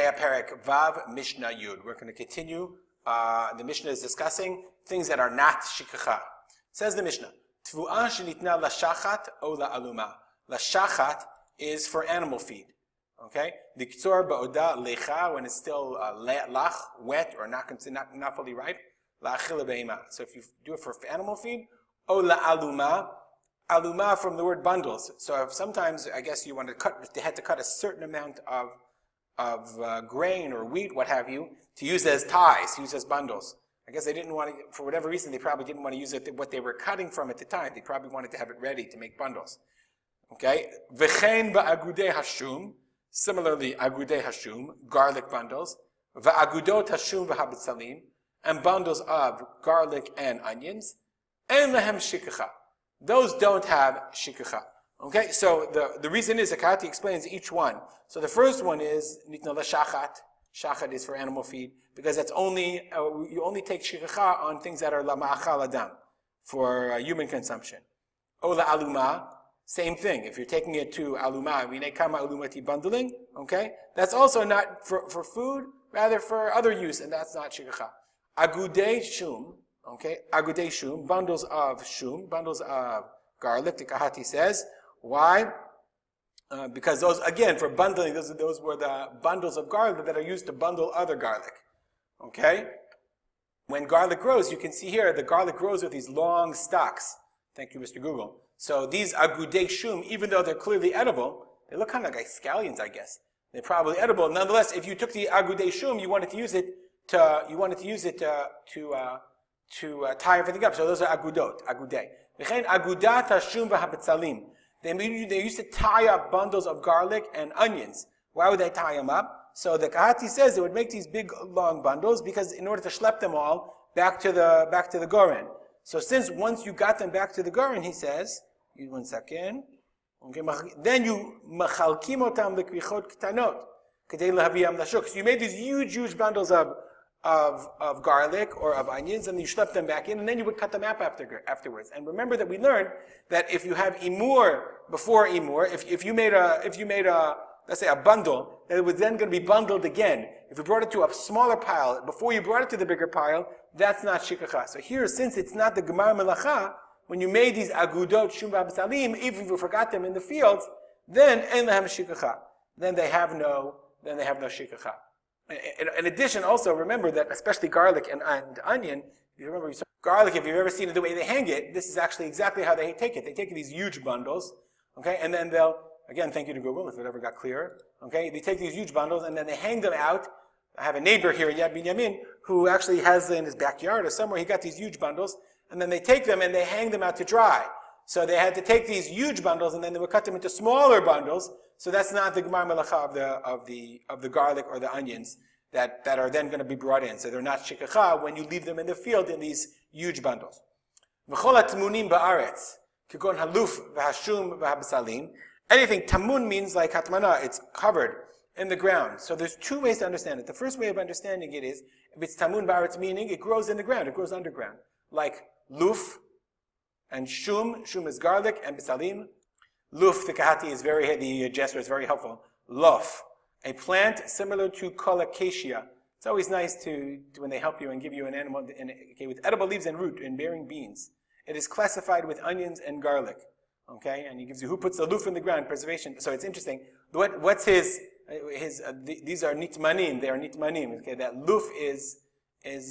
Peah Perek Vav Mishnah Yud. We're going to continue. The Mishnah is discussing things that are not Shikechah. Says the Mishnah, Tvu'ah shenitna lashachat o la'aluma. Lashachat is for animal feed. Okay? Liktzor ba'oda lecha, when it's still lach, wet, or not fully ripe. La'achila be'ima. So if you do it for animal feed, o la'aluma. Aluma from the word bundles. So if sometimes, I guess you want to they had to cut a certain amount of grain or wheat, what have you, to use as ties, to use as bundles. I guess they didn't want to, for whatever reason, they probably didn't want to use it, what they were cutting from at the time. They probably wanted to have it ready to make bundles. Okay? V'chein ba'agudei hashum, similarly, agudei hashum, garlic bundles, va'agudot hashum v'habitzalim, and bundles of garlic and onions, and lehem shikechah. Those don't have Shikechah. Okay, so the reason is, Akati explains each one. So the first one is, Nitna shachat. Shachat is for animal feed, because that's only, you only take Shikechah on things that are la ma'achal adam, for human consumption. Ola aluma, same thing. If you're taking it to aluma, v'nei kama alumati bundling, okay, that's also not for food, rather for other use, and that's not Shikechah. Agudei shum, okay, agudei shum, bundles of garlic, the Kahati says. Why? Because those, again, for bundling, those were the bundles of garlic that are used to bundle other garlic. Okay? When garlic grows, you can see here, the garlic grows with these long stalks. Thank you, Mr. Google. So these agudei shum, even though they're clearly edible, they look kind of like scallions, I guess. They're probably edible. Nonetheless, if you took the agudei shum, you wanted to use it to tie everything up. So those are agudei. V'chein agudat hashum v'habetzalim. They used to tie up bundles of garlic and onions. Why would they tie them up? So the Kahati says they would make these big, long bundles because in order to schlep them all back to the goren. So since once you got them back to the goren, he says, 1 second. Okay, then you machalkim otam lekvichot ktanot kedei lahaviyam lashuk. So you made these huge bundles of garlic or of onions, and you schlepp them back in, and then you would cut them up afterwards. And remember that we learned that if you have imur before imur, if you made a let's say a bundle, that it was then going to be bundled again. If you brought it to a smaller pile before you brought it to the bigger pile, that's not shikechah. So here, since it's not the gemar melacha, when you made these agudot shum v'absalim, even if you forgot them in the fields, then en lahem shikechah. Then they have no shikechah. In addition, also remember that especially garlic and onion, you remember garlic, if you've ever seen it the way they hang it, this is actually exactly how they take it. They take these huge bundles, okay, and then they'll, again, thank you to Google if it ever got clearer, okay, they take these huge bundles and then they hang them out. I have a neighbor here in Yad Binyamin who actually has in his backyard or somewhere, he got these huge bundles, and then they take them and they hang them out to dry. So they had to take these huge bundles and then they would cut them into smaller bundles. So that's not the gemar melacha of the garlic or the onions that are then going to be brought in. So they're not shikechah when you leave them in the field in these huge bundles. V'chol hatmunim ba'aretz kegon haluf v'hashum v'habsalim. Anything tamun means like hatmana, it's covered in the ground. So there's two ways to understand it. The first way of understanding it is if it's tamun ba'aretz, meaning it grows in the ground, it grows underground, like luf and shum. Shum is garlic and bisalim. Luf, the Kahati is the gesture is very helpful. Lof, a plant similar to colocasia. It's always nice to when they help you and give you an animal with edible leaves and root and bearing beans. It is classified with onions and garlic. Okay, and he gives you who puts the luf in the ground, preservation. So it's interesting. What's his? These are nitmanim. They are nitmanim. Okay, that luf is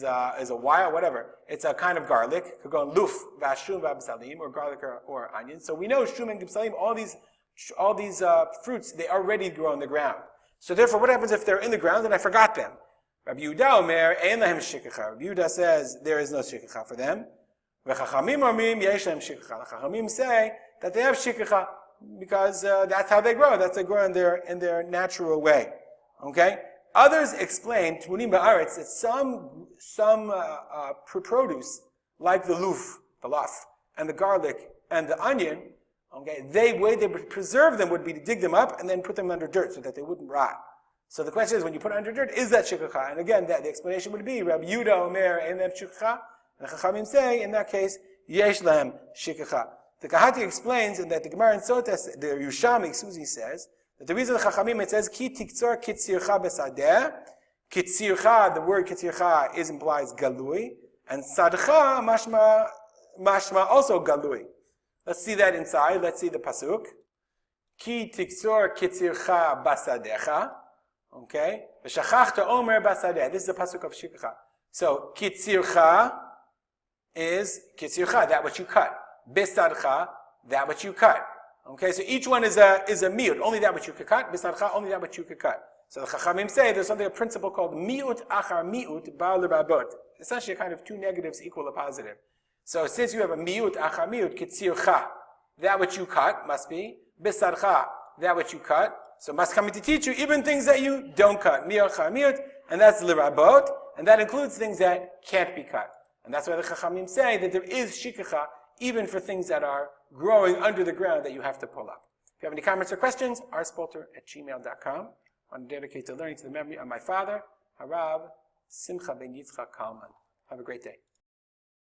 a wild, whatever. It's a kind of garlic. Could go on luf, vashum, v'absalim, or garlic or onion. So we know shum and gibsalim, all these fruits, they already grow in the ground. So therefore, what happens if they're in the ground and I forgot them? Rabbi Yehuda omer, ein lahem shikechah. Rabbi Yehuda says there is no shikechah for them. V'chachamim omrim, yesh lahem shikechah. The chachamim say that they have shikechah because that's how they grow. That's they grow in their natural way. Okay. Others explain, Tmunim ba'aretz, that some produce, like the luf, the laf, and the garlic, and the onion, okay, the way they would preserve them would be to dig them up and then put them under dirt so that they wouldn't rot. So the question is, when you put it under dirt, is that shikechah? And again, the explanation would be, Rabbi Yehuda omer, ein lahem shikechah, and the Chachamim say, in that case, yesh lahem shikechah. The Kahati explains in that the Gemara in Sotas, the Yushami, Susi says, But the reason the Chachamim, it says, Ki tiktzor kitzircha besadeh. Kitzircha, the word kitzircha implies galui. And sadcha, mashma also galui. Let's see that inside. Let's see the pasuk. Ki tiktzor kitzircha basadecha. Okay? V'shachachta omer basadeh. This is the pasuk of Shikechah. So, kitzircha is kitzircha, that which you cut. Besadcha, that which you cut. Okay, so each one is a miut, only that which you could cut. Besadcha, only that which you could cut. So the Chachamim say there's a principle called miut achar miut ba'al rabot. Essentially, a kind of two negatives equal a positive. So since you have a miut achar miut, kitzircha, that which you cut must be besadcha, that which you cut. So must come to teach you even things that you don't cut. Miut achar miut, and that's lirabot, and that includes things that can't be cut. And that's why the Chachamim say that there is shikechah even for things that are growing under the ground that you have to pull up. If you have any comments or questions, rspolter@gmail.com. I want to dedicate to learning to the memory of my father, Harav Simcha ben Yitzchak Kalman. Have a great day.